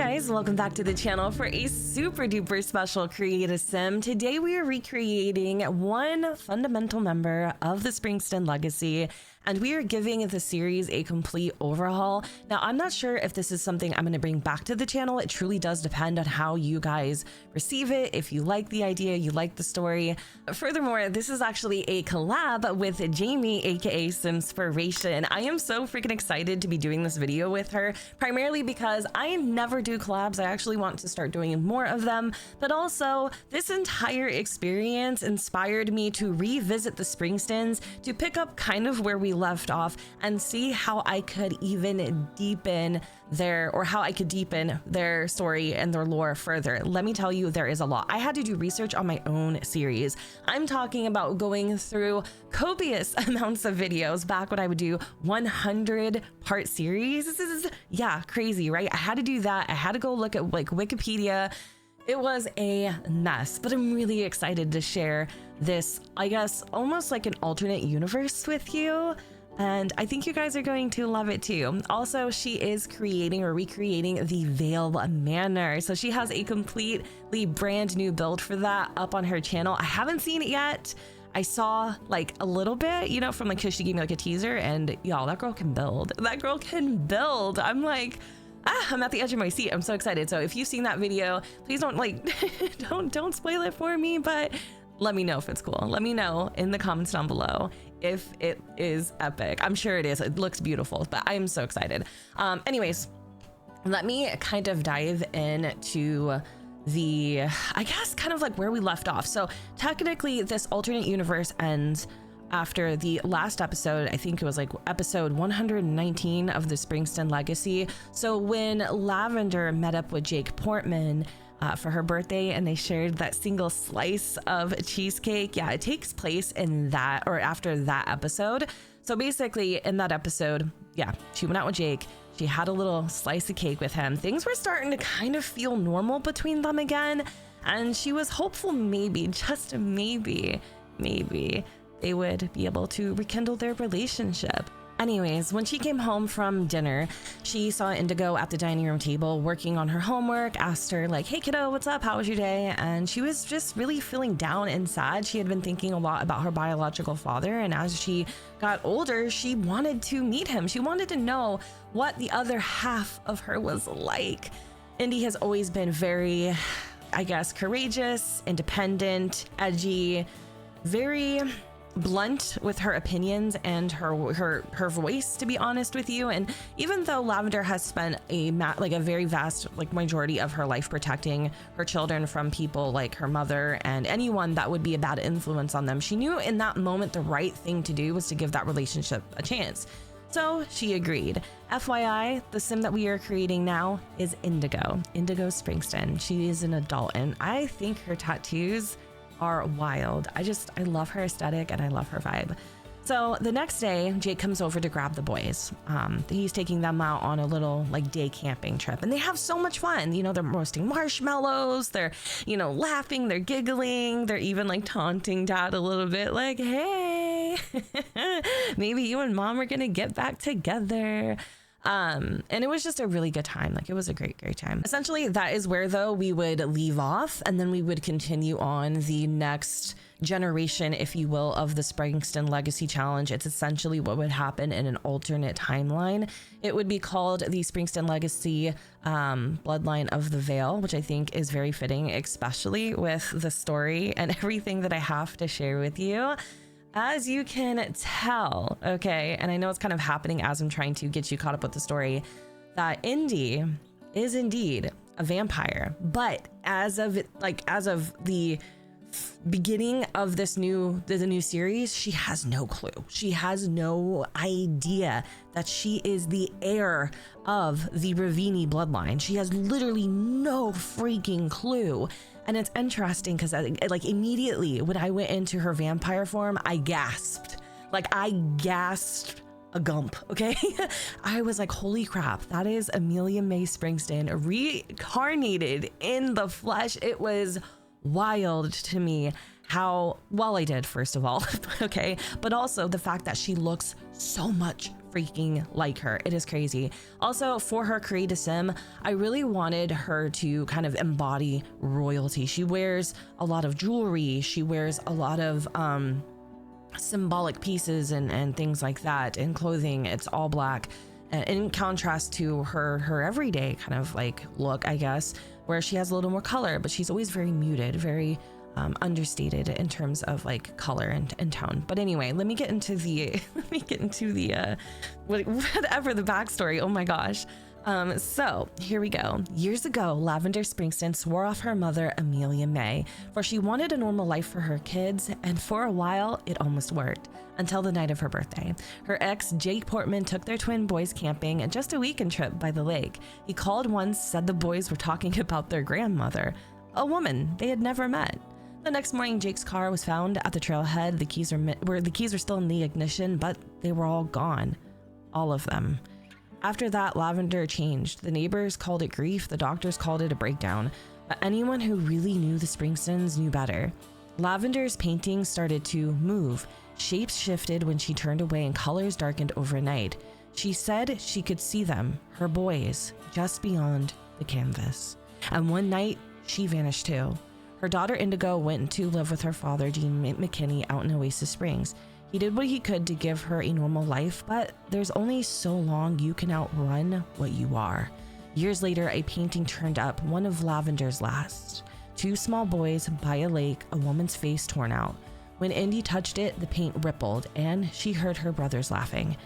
guys, welcome back to the channel for a super duper special Create a Sim. Today we are recreating one fundamental member of the Springston Legacy, and we are giving the series a complete overhaul. Now, I'm not sure if this is something I'm going to bring back to the channel. It truly does depend on how you guys receive it. If you like the idea, you like the story. Furthermore, this is actually a collab with Jamie, aka Simspiration. I am so freaking excited to be doing this video with her, primarily because I never do collabs. I actually want to start doing more of them, but also this entire experience inspired me to revisit the Springsteens, to pick up kind of where we left off and see how I could even deepen their story and their lore further. Let me tell you, there is a lot. I had to do research on my own series. I'm talking about going through copious amounts of videos back when I would do 100-part series. This is, yeah, crazy, right? I had to do that. I had to go look at like Wikipedia. It was a mess, but I'm really excited to share this, I guess, almost like an alternate universe with you. And I think you guys are going to love it too. Also, she is creating or recreating the Veil Manor. So she has a completely brand new build for that up on her channel. I haven't seen it yet. I saw like a little bit, you know, from like, cause she gave me like a teaser, and y'all, that girl can build. That girl can build. I'm like, I'm at the edge of my seat. I'm so excited. So if you've seen that video, please don't like, don't spoil it for me, but let me know if it's cool. Let me know in the comments down below if it is epic. I'm sure it is. It looks beautiful, but I'm so excited. Anyways, let me kind of dive into the, I guess, kind of like where we left off. So technically this alternate universe ends after the last episode. I think it was like episode 119 of the Springston Legacy. So when Lavender met up with Jake Portman for her birthday and they shared that single slice of cheesecake, yeah, it takes place in that, or after that episode. So basically in that episode, yeah, she went out with Jake. She had a little slice of cake with him. Things were starting to kind of feel normal between them again. And she was hopeful maybe, just maybe they would be able to rekindle their relationship. Anyways, when she came home from dinner, she saw Indigo at the dining room table working on her homework, asked her like, hey kiddo, what's up? How was your day? And she was just really feeling down and sad. She had been thinking a lot about her biological father, and as she got older, she wanted to meet him. She wanted to know what the other half of her was like. Indy has always been very, I guess, courageous, independent, edgy, very blunt with her opinions and her voice, to be honest with you. And even though Lavender has spent a very vast majority of her life protecting her children from people like her mother and anyone that would be a bad influence on them, she knew in that moment the right thing to do was to give that relationship a chance. So she agreed. FYI, the sim that we are creating now is Indigo Springston. She is an adult, and I think her tattoos are wild. I love her aesthetic and I love her vibe. So the next day, Jake comes over to grab the boys. He's taking them out on a little like day camping trip, and they have so much fun. You know, they're roasting marshmallows, they're, you know, laughing, they're giggling, they're even like taunting Dad a little bit, like, hey, maybe you and Mom are gonna get back together. And it was just a really good time. Like, it was a great time. Essentially, that is where, though, we would leave off, and then we would continue on the next generation, if you will, of the Springston Legacy Challenge. It's essentially what would happen in an alternate timeline. It would be called the Springston Legacy Bloodline of the Veil, which I think is very fitting, especially with the story and everything that I have to share with you. As you can tell, okay, and I know it's kind of happening as I'm trying to get you caught up with the story, that Indy is indeed a vampire. But as of the beginning of the new series, she has no clue. She has no idea that she is the heir of the Ravini bloodline. She has literally no freaking clue. And it's interesting because like immediately when I went into her vampire form, I gasped. Like, I gasped a gump, okay? I was like, holy crap, that is Amelia May Springsteen reincarnated in the flesh. It was wild to me how well I did, first of all, okay, but also the fact that she looks so much freaking like her. It is crazy. Also, for her create a sim, I really wanted her to kind of embody royalty. She wears a lot of jewelry. She wears a lot of symbolic pieces and things like that, and clothing. It's all black, in contrast to her everyday kind of like look, I guess, where she has a little more color, but she's always very muted, very understated in terms of like color and tone. But anyway, let me get into the whatever the backstory. Oh my gosh. So here we go. Years ago, Lavender Springsteen swore off her mother, Amelia May, for she wanted a normal life for her kids, and for a while, it almost worked. Until the night of her birthday. Her ex, Jake Portman, took their twin boys camping and just a weekend trip by the lake. He called once, said the boys were talking about their grandmother, a woman they had never met. The next morning, Jake's car was found at the trailhead. The keys were still in the ignition, but they were all gone. All of them. After that, Lavender changed. The neighbors called it grief. The doctors called it a breakdown. But anyone who really knew the Springsteens knew better. Lavender's paintings started to move. Shapes shifted when she turned away and colors darkened overnight. She said she could see them, her boys, just beyond the canvas. And one night, she vanished too. Her daughter Indigo went to live with her father, Dean McKinney, out in Oasis Springs. He did what he could to give her a normal life, but there's only so long you can outrun what you are. Years later, a painting turned up, one of Lavender's last. 2 small boys by a lake, a woman's face torn out. When Indy touched it, the paint rippled, and she heard her brothers laughing.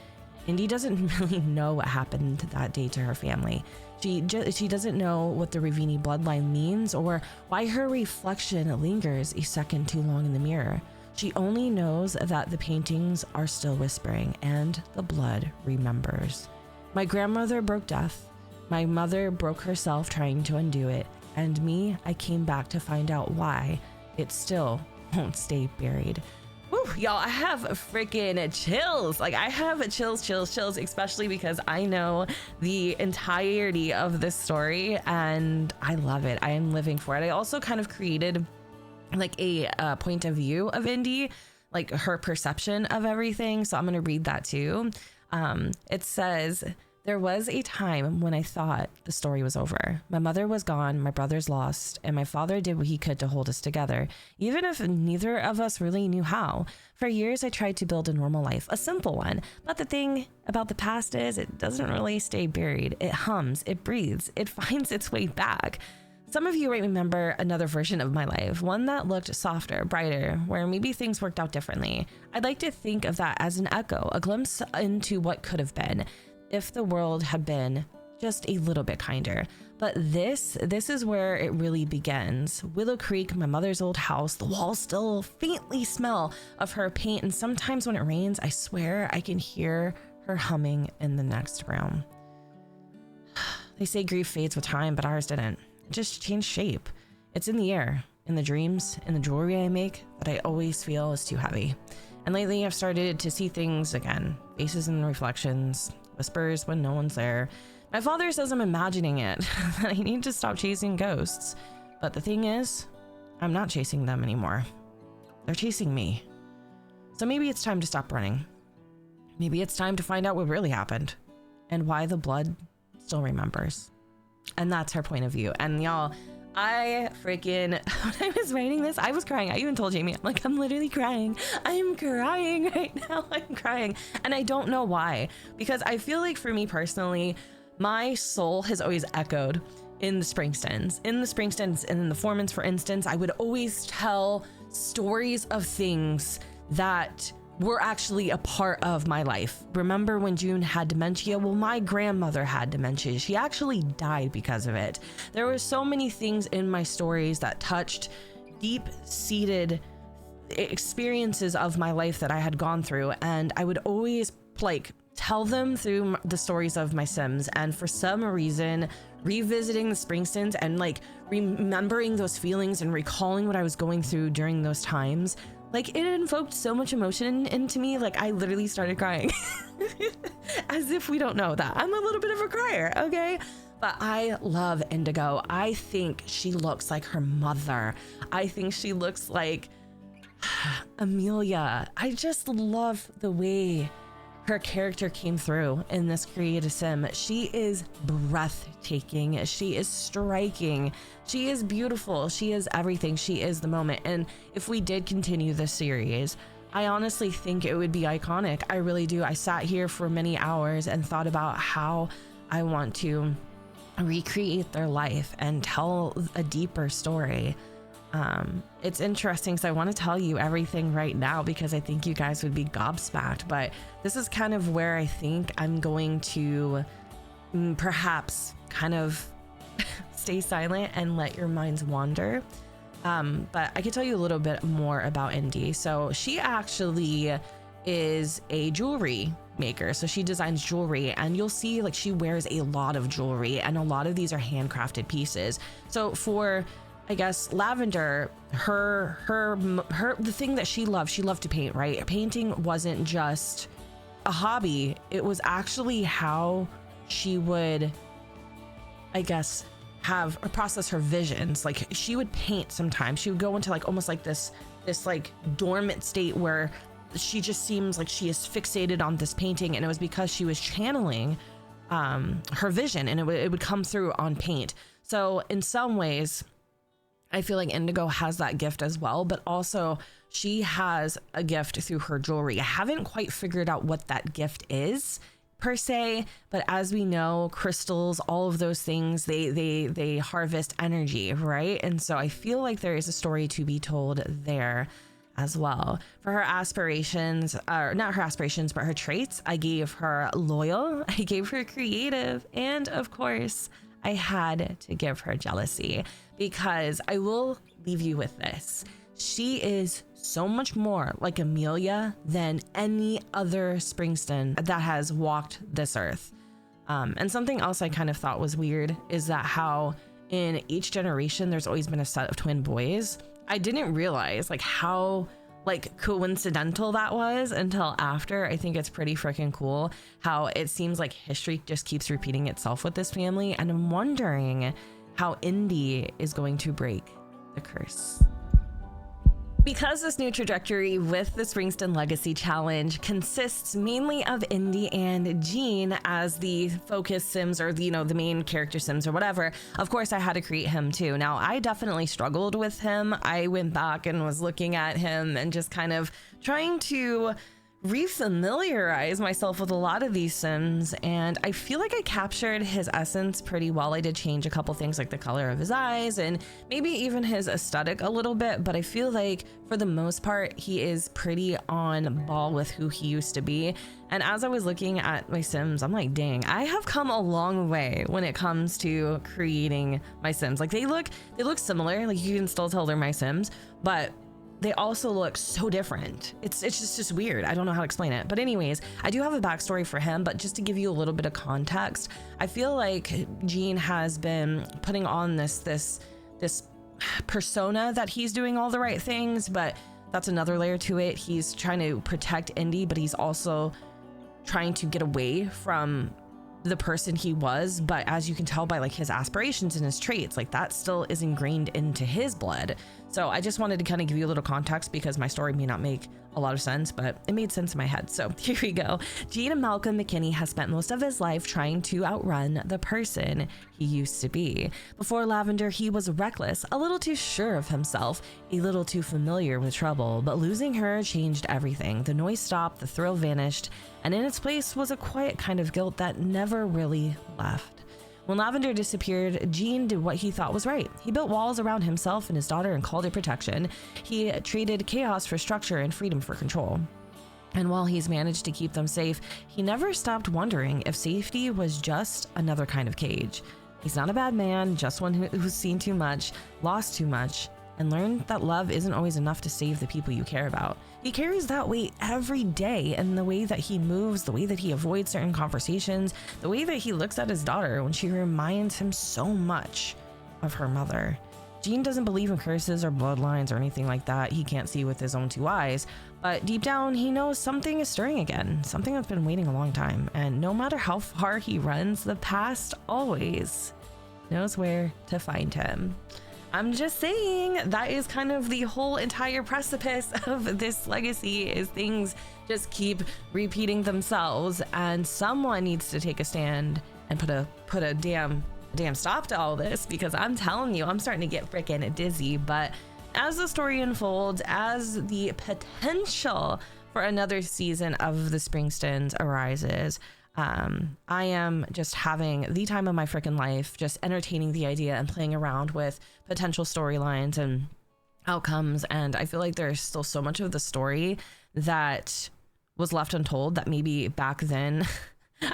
Indy doesn't really know what happened that day to her family. She doesn't know what the Ravini bloodline means or why her reflection lingers a second too long in the mirror. She only knows that the paintings are still whispering and the blood remembers. My grandmother broke death. My mother broke herself trying to undo it. And me, I came back to find out why it still won't stay buried. Whew, y'all, I have freaking chills. Like I have chills, especially because I know the entirety of this story and I love it. I am living for it. I also kind of created like a point of view of Indy, like her perception of everything. So I'm going to read that too. It says, there was a time when I thought the story was over. My mother was gone, my brothers lost, and my father did what he could to hold us together, even if neither of us really knew how. For years, I tried to build a normal life, a simple one. But the thing about the past is it doesn't really stay buried. It hums, it breathes, it finds its way back. Some of you might remember another version of my life, one that looked softer, brighter, where maybe things worked out differently. I'd like to think of that as an echo, a glimpse into what could have been, if the world had been just a little bit kinder. But this is where it really begins. Willow Creek, my mother's old house, the walls still faintly smell of her paint, and sometimes when it rains, I swear I can hear her humming in the next room. They say grief fades with time, but ours didn't. It just changed shape. It's in the air, in the dreams, in the jewelry I make that I always feel is too heavy. And lately I've started to see things again, faces and reflections, whispers when no one's there. My father says I'm imagining it, that I need to stop chasing ghosts. But the thing is, I'm not chasing them anymore. They're chasing me. So maybe it's time to stop running. Maybe it's time to find out what really happened and why the blood still remembers. And that's her point of view. And y'all, I freaking, when I was writing this, I was crying. I even told Jamie, I'm like, I'm literally crying. I'm crying right now. I'm crying. And I don't know why, because I feel like for me personally, my soul has always echoed in the Springsteens. And in the Formans, for instance, I would always tell stories of things that were actually a part of my life. Remember when June had dementia? Well, my grandmother had dementia. She actually died because of it. There were so many things in my stories that touched deep-seated experiences of my life that I had gone through, and I would always like tell them through the stories of my Sims. And for some reason, revisiting the Springsteens and like remembering those feelings and recalling what I was going through during those times, like it invoked so much emotion into me. Like I literally started crying as if we don't know that I'm a little bit of a crier. Okay. But I love Indigo. I think she looks like her mother. I think she looks like Amelia, I just love the way her character came through in this creative sim. She is breathtaking. She is striking. She is beautiful. She is everything. She is the moment. And if we did continue this series, I honestly think it would be iconic. I really do. I sat here for many hours and thought about how I want to recreate their life and tell a deeper story. It's interesting, so I want to tell you everything right now because I think you guys would be gobsmacked, but this is kind of where I think I'm going to perhaps kind of stay silent and let your minds wander. But I can tell you a little bit more about Indy. So she actually is a jewelry maker. So she designs jewelry, and you'll see like she wears a lot of jewelry, and a lot of these are handcrafted pieces. So for, I guess, Lavender, the thing that she loved to paint, right? Painting wasn't just a hobby. It was actually how she would, I guess, have or process her visions. Like she would paint sometimes. She would go into like almost like this like dormant state where she just seems like she is fixated on this painting, and it was because she was channeling her vision, and it would come through on paint. So in some ways, I feel like Indigo has that gift as well, but also she has a gift through her jewelry. I haven't quite figured out what that gift is per se, but as we know, crystals, all of those things, they harvest energy, right? And so I feel like there is a story to be told there as well. For her aspirations, not her aspirations, but her traits, I gave her loyal, I gave her creative, and of course, I had to give her jealousy, because I will leave you with this. She is so much more like Amelia than any other Springsteen that has walked this earth. And something else I kind of thought was weird is that how in each generation there's always been a set of twin boys. I didn't realize like how like coincidental that was until after. I think it's pretty freaking cool how it seems like history just keeps repeating itself with this family, and I'm wondering how Indy is going to break the curse. Because this new trajectory with the Springston Legacy Challenge consists mainly of Indy and Jean as the focus Sims, or the main character Sims or whatever, of course I had to create him too. Now I definitely struggled with him. I went back and was looking at him and just kind of trying to refamiliarize myself with a lot of these Sims, and I feel like I captured his essence pretty well. I did change a couple things like the color of his eyes and maybe even his aesthetic a little bit, but I feel like for the most part he is pretty on ball with who he used to be. And as I was looking at my Sims, I'm like, dang, I have come a long way when it comes to creating my Sims. Like they look similar, like you can still tell they're my Sims, but they also look so different. It's just weird. I don't know how to explain it. But anyways, I do have a backstory for him, but just to give you a little bit of context, I feel like Jean has been putting on this persona that he's doing all the right things, but that's another layer to it. He's trying to protect Indy, but he's also trying to get away from the person he was. But as you can tell by like his aspirations and his traits, like that still is ingrained into his blood. So I just wanted to kind of give you a little context because my story may not make a lot of sense, but it made sense in my head. So here we go. Gene Malcolm McKinney has spent most of his life trying to outrun the person he used to be. Before Lavender, he was reckless, a little too sure of himself, a little too familiar with trouble, but losing her changed everything. The noise stopped, the thrill vanished, and in its place was a quiet kind of guilt that never really left. When Lavender disappeared, Gene did what he thought was right. He built walls around himself and his daughter and called it protection. He traded chaos for structure and freedom for control. And while he's managed to keep them safe, he never stopped wondering if safety was just another kind of cage. He's not a bad man, just one who's seen too much, lost too much, and learned that love isn't always enough to save the people you care about. He carries that weight every day in the way that he moves, the way that he avoids certain conversations, the way that he looks at his daughter when she reminds him so much of her mother. Gene doesn't believe in curses or bloodlines or anything like that. He can't see with his own two eyes, but deep down he knows something is stirring again, something that's been waiting a long time. And no matter how far he runs, the past always knows where to find him. I'm just saying that is kind of the whole entire precipice of this legacy, is things just keep repeating themselves, and someone needs to take a stand and put a damn stop to all this, because I'm telling you, I'm starting to get freaking dizzy. But as the story unfolds, as the potential for another season of the Springsteens arises, I am just having the time of my freaking life, just entertaining the idea and playing around with potential storylines and outcomes. And I feel like there's still so much of the story that was left untold that maybe back then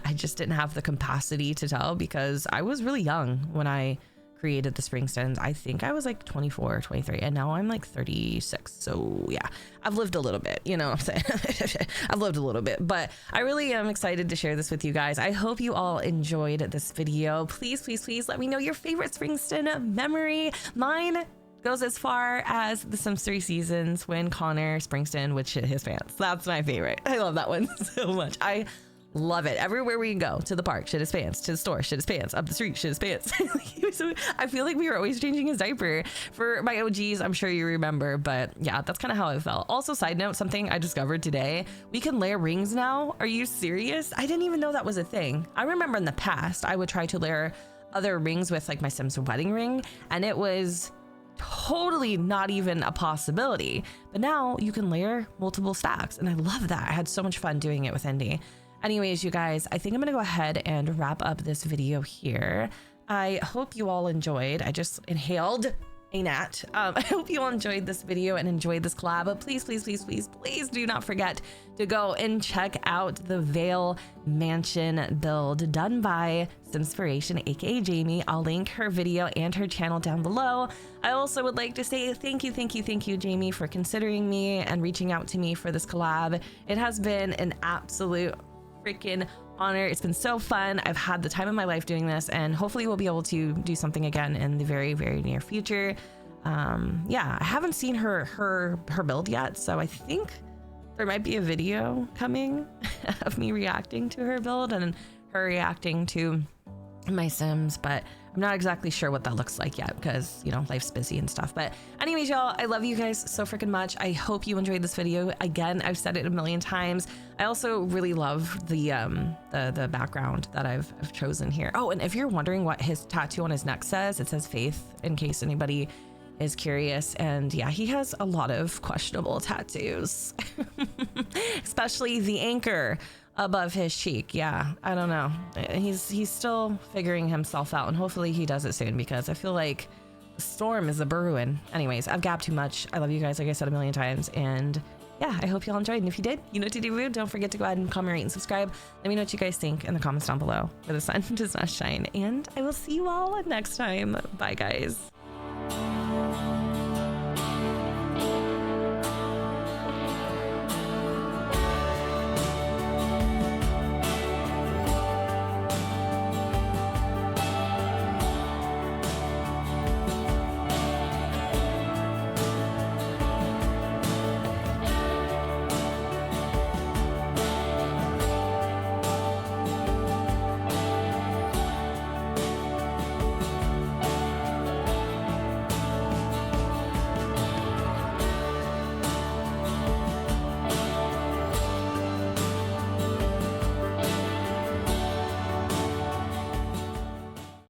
I just didn't have the capacity to tell, because I was really young when I created the Springsteens. I think I was like 24 or 23, and now I'm like 36. So yeah, I've lived a little bit, you know what I'm saying? I've lived a little bit, but I really am excited to share this with you guys. I hope you all enjoyed this video. Please, please, please let me know your favorite Springsteen memory. Mine goes as far as the Sims 3 seasons when Connor Springsteen would shit his pants. That's my favorite. I love that one so much. I love it. Everywhere we go, to the park, shit his pants, to the store, shit his pants, up the street, shit his pants. I feel like we were always changing his diaper. For my OGs, I'm sure you remember, but yeah, that's kind of how it felt. Also, side note, something I discovered today, we can layer rings now. Are you serious? I didn't even know that was a thing. I remember in the past, I would try to layer other rings with like my Sims wedding ring, and it was totally not even a possibility. But now you can layer multiple stacks, and I love that. I had so much fun doing it with Indy. Anyways, you guys, I think I'm gonna go ahead and wrap up this video here. I hope you all enjoyed. I just inhaled a gnat. I hope you all enjoyed this video and enjoyed this collab. But please, please, please, please, please do not forget to go and check out the Veil Mansion build done by Simspiration, aka Jamie. I'll link her video and her channel down below. I also would like to say thank you, Jamie, for considering me and reaching out to me for this collab. It has been an absolute freaking honor. It's been so fun. I've had the time of my life doing this, and hopefully we'll be able to do something again in the very, very near future. Yeah, I haven't seen her build yet, so I think there might be a video coming of me reacting to her build and her reacting to my Sims, but I'm not exactly sure what that looks like yet, because you know, life's busy and stuff. But anyways, y'all, I love you guys so freaking much. I hope you enjoyed this video. Again, I've said it a million times. I also really love the background that I've chosen here. Oh, and if you're wondering what his tattoo on his neck says, it says Faith, in case anybody is curious. And yeah, he has a lot of questionable tattoos, especially the anchor above his cheek. Yeah, I don't know. He's still figuring himself out, and hopefully he does it soon, because I feel like the storm is a brewing. Anyways, I've gabbed too much. I love you guys, like I said a million times, and yeah, I hope y'all enjoyed. And if you did, you know what to do. Don't forget to go ahead and comment, rate, and subscribe. Let me know what you guys think in the comments down below, where the sun does not shine. And I will see you all next time. Bye, guys.